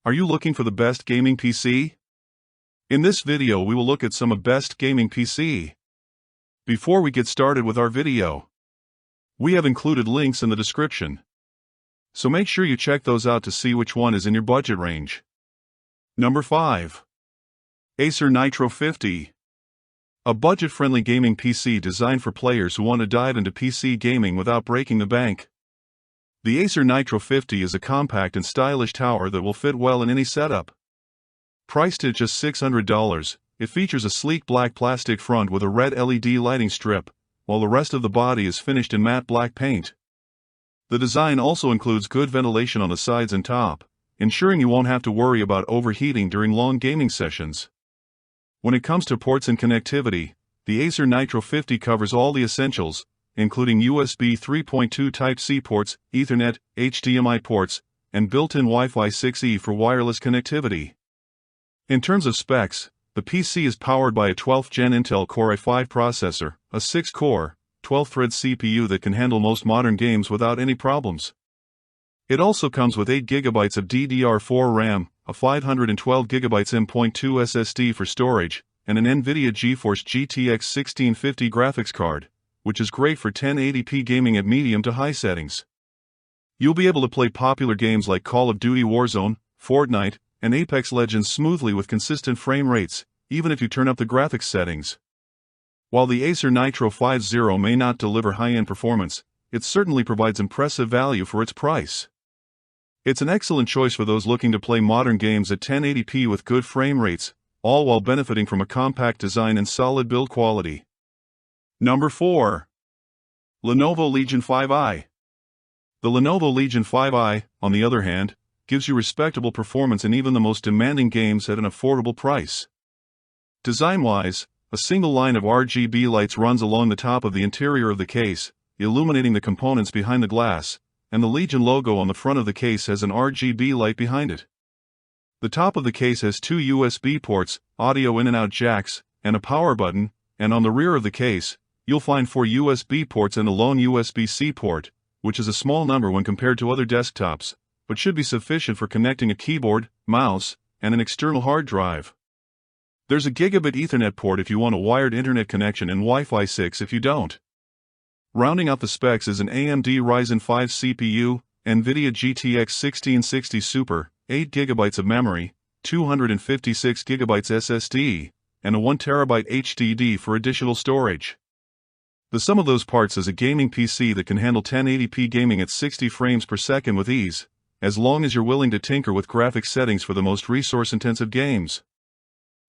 Are you looking for the best gaming PC? In this video we will look at some of best gaming PC. Before we get started with our video, we have included links in the description, so make sure you check those out to see which one is in your budget range. Number 5. Acer Nitro 50. A budget-friendly gaming PC designed for players who want to dive into PC gaming without breaking the bank. The Acer Nitro 50 is a compact and stylish tower that will fit well in any setup. Priced at just $600, it features a sleek black plastic front with a red LED lighting strip, while the rest of the body is finished in matte black paint. The design also includes good ventilation on the sides and top, ensuring you won't have to worry about overheating during long gaming sessions. When it comes to ports and connectivity, the Acer Nitro 50 covers all the essentials, including USB 3.2 Type-C ports, Ethernet, HDMI ports, and built-in Wi-Fi 6E for wireless connectivity. In terms of specs, the PC is powered by a 12th Gen Intel Core i5 processor, a 6-core, 12-thread CPU that can handle most modern games without any problems. It also comes with 8GB of DDR4 RAM, a 512GB M.2 SSD for storage, and an NVIDIA GeForce GTX 1650 graphics card, which is great for 1080p gaming at medium to high settings. You'll be able to play popular games like Call of Duty Warzone, Fortnite, and Apex Legends smoothly with consistent frame rates, even if you turn up the graphics settings. While the Acer Nitro 50 may not deliver high-end performance, it certainly provides impressive value for its price. It's an excellent choice for those looking to play modern games at 1080p with good frame rates, all while benefiting from a compact design and solid build quality. Number 4. Lenovo Legion 5i. The Lenovo Legion 5i, on the other hand, gives you respectable performance in even the most demanding games at an affordable price. Design-wise, a single line of RGB lights runs along the top of the interior of the case, illuminating the components behind the glass, and the Legion logo on the front of the case has an RGB light behind it. The top of the case has 2 USB ports, audio in and out jacks, and a power button, and on the rear of the case, you'll find 4 USB ports and a lone USB-C port, which is a small number when compared to other desktops, but should be sufficient for connecting a keyboard, mouse, and an external hard drive. There's a gigabit Ethernet port if you want a wired internet connection and Wi-Fi 6 if you don't. Rounding out the specs is an AMD Ryzen 5 CPU, NVIDIA GTX 1660 Super, 8GB of memory, 256GB SSD, and a 1TB HDD for additional storage. The sum of those parts is a gaming PC that can handle 1080p gaming at 60 frames per second with ease, as long as you're willing to tinker with graphics settings for the most resource-intensive games.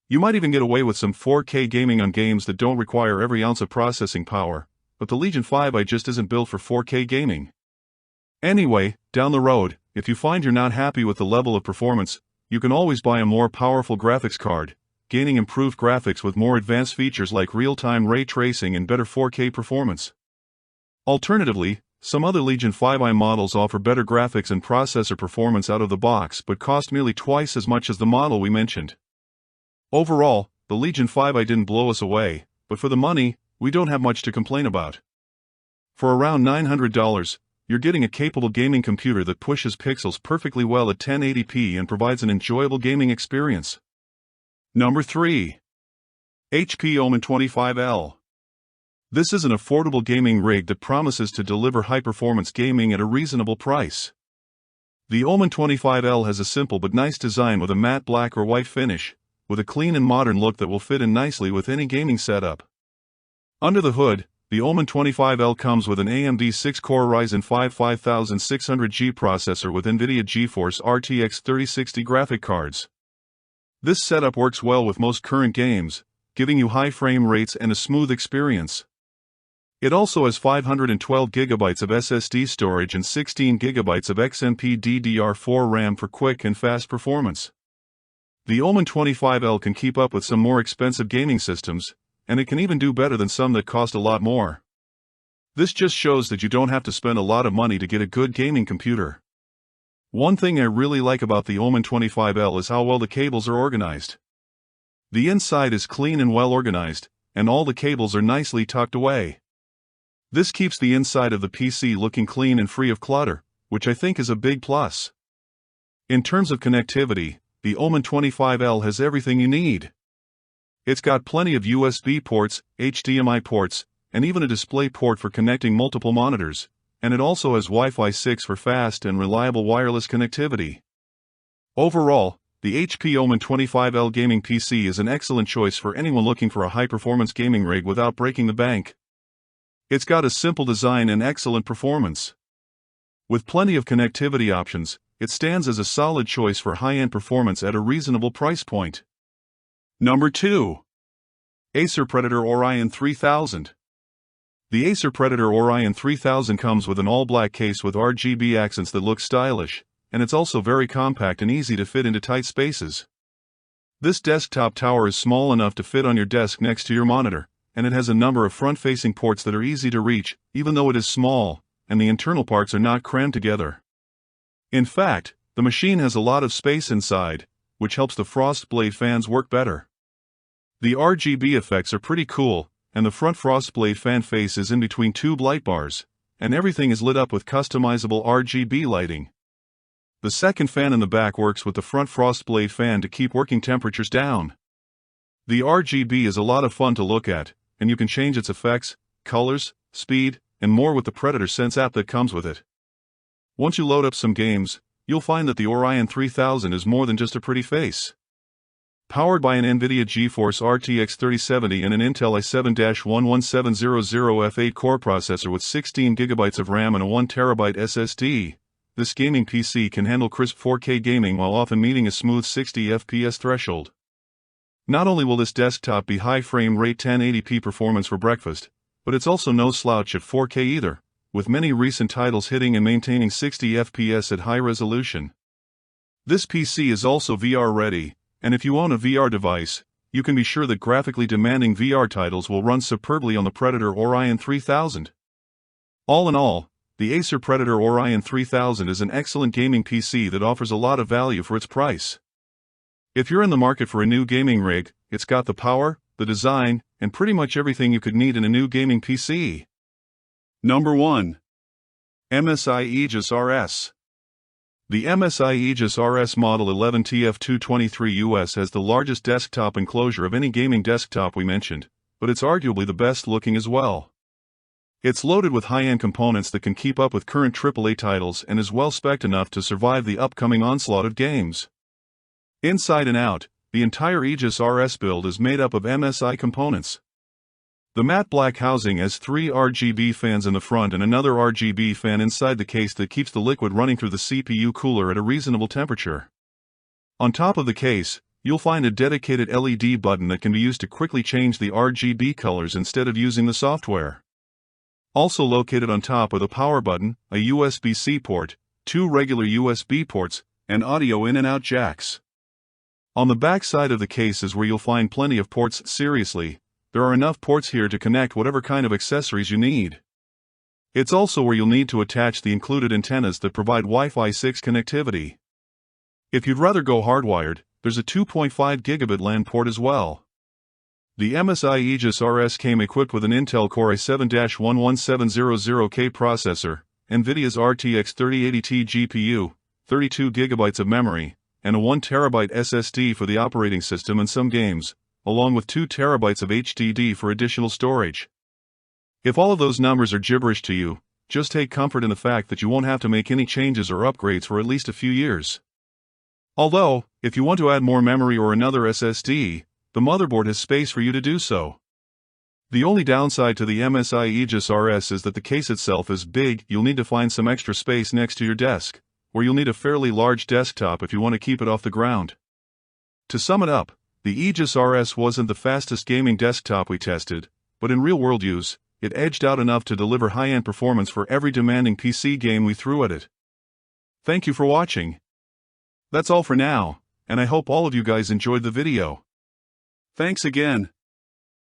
You might even get away with some 4K gaming on games that don't require every ounce of processing power, but the Legion 5i just isn't built for 4K gaming. Anyway, down the road, if you find you're not happy with the level of performance, you can always buy a more powerful graphics card, gaining improved graphics with more advanced features like real-time ray tracing and better 4K performance. Alternatively, some other Legion 5i models offer better graphics and processor performance out of the box but cost nearly twice as much as the model we mentioned. Overall, the Legion 5i didn't blow us away, but for the money, we don't have much to complain about. For around $900, you're getting a capable gaming computer that pushes pixels perfectly well at 1080p and provides an enjoyable gaming experience. Number 3. HP Omen 25L. This is an affordable gaming rig that promises to deliver high-performance gaming at a reasonable price. The Omen 25L has a simple but nice design with a matte black or white finish, with a clean and modern look that will fit in nicely with any gaming setup. Under the hood, the Omen 25L comes with an AMD 6-core Ryzen 5 5600G processor with NVIDIA GeForce RTX 3060 graphic cards. This setup works well with most current games, giving you high frame rates and a smooth experience. It also has 512GB of SSD storage and 16GB of XMP DDR4 RAM for quick and fast performance. The Omen 25L can keep up with some more expensive gaming systems, and it can even do better than some that cost a lot more. This just shows that you don't have to spend a lot of money to get a good gaming computer. One thing I really like about the Omen 25L is how well the cables are organized. The inside is clean and well organized, and all the cables are nicely tucked away. This keeps the inside of the PC looking clean and free of clutter, which I think is a big plus. In terms of connectivity, the Omen 25L has everything you need. It's got plenty of USB ports, HDMI ports, and even a display port for connecting multiple monitors, and it also has Wi-Fi 6 for fast and reliable wireless connectivity. Overall, the HP Omen 25L gaming PC is an excellent choice for anyone looking for a high-performance gaming rig without breaking the bank. It's got a simple design and excellent performance. With plenty of connectivity options, it stands as a solid choice for high-end performance at a reasonable price point. Number 2. Acer Predator Orion 3000. The Acer Predator Orion 3000 comes with an all-black case with RGB accents that look stylish, and it's also very compact and easy to fit into tight spaces. This desktop tower is small enough to fit on your desk next to your monitor, and it has a number of front-facing ports that are easy to reach, even though it is small, and the internal parts are not crammed together. In fact, the machine has a lot of space inside, which helps the frost blade fans work better. The RGB effects are pretty cool, and the front frost blade fan face is in between two light bars, and everything is lit up with customizable RGB lighting. The second fan in the back works with the front frost blade fan to keep working temperatures down. The RGB is a lot of fun to look at, and you can change its effects, colors, speed, and more with the Predator Sense app that comes with it. Once you load up some games, you'll find that the Orion 3000 is more than just a pretty face. Powered by an NVIDIA GeForce RTX 3070 and an Intel i7-11700F8 core processor with 16GB of RAM and a 1TB SSD, this gaming PC can handle crisp 4K gaming while often meeting a smooth 60 FPS threshold. Not only will this desktop be high frame rate 1080p performance for breakfast, but it's also no slouch at 4K either, with many recent titles hitting and maintaining 60 FPS at high resolution. This PC is also VR ready, and if you own a VR device, you can be sure that graphically demanding VR titles will run superbly on the Predator Orion 3000. All in all, the Acer Predator Orion 3000 is an excellent gaming PC that offers a lot of value for its price. If you're in the market for a new gaming rig, it's got the power, the design, and pretty much everything you could need in a new gaming PC. Number 1. MSI Aegis RS. The MSI Aegis RS Model 11TF223US has the largest desktop enclosure of any gaming desktop we mentioned, but it's arguably the best looking as well. It's loaded with high-end components that can keep up with current AAA titles and is well-spec'd enough to survive the upcoming onslaught of games. Inside and out, the entire Aegis RS build is made up of MSI components. The matte black housing has 3 RGB fans in the front and another RGB fan inside the case that keeps the liquid running through the CPU cooler at a reasonable temperature. On top of the case, you'll find a dedicated LED button that can be used to quickly change the RGB colors instead of using the software. Also located on top are the power button, a USB-C port, 2 regular USB ports, and audio in and out jacks. On the back side of the case is where you'll find plenty of ports. Seriously, there are enough ports here to connect whatever kind of accessories you need. It's also where you'll need to attach the included antennas that provide Wi-Fi 6 connectivity. If you'd rather go hardwired, there's a 2.5 gigabit LAN port as well. The MSI Aegis RS came equipped with an Intel Core i7-11700K processor, NVIDIA's RTX 3080 GPU, 32 GB of memory, and a 1TB SSD for the operating system and some games, along with 2 TB of HDD for additional storage. If all of those numbers are gibberish to you, just take comfort in the fact that you won't have to make any changes or upgrades for at least a few years. Although, if you want to add more memory or another SSD, the motherboard has space for you to do so. The only downside to the MSI Aegis RS is that the case itself is big. You'll need to find some extra space next to your desk, or you'll need a fairly large desktop if you want to keep it off the ground. To sum it up, the Aegis RS wasn't the fastest gaming desktop we tested, but in real-world use, it edged out enough to deliver high-end performance for every demanding PC game we threw at it. Thank you for watching. That's all for now, and I hope all of you guys enjoyed the video. Thanks again.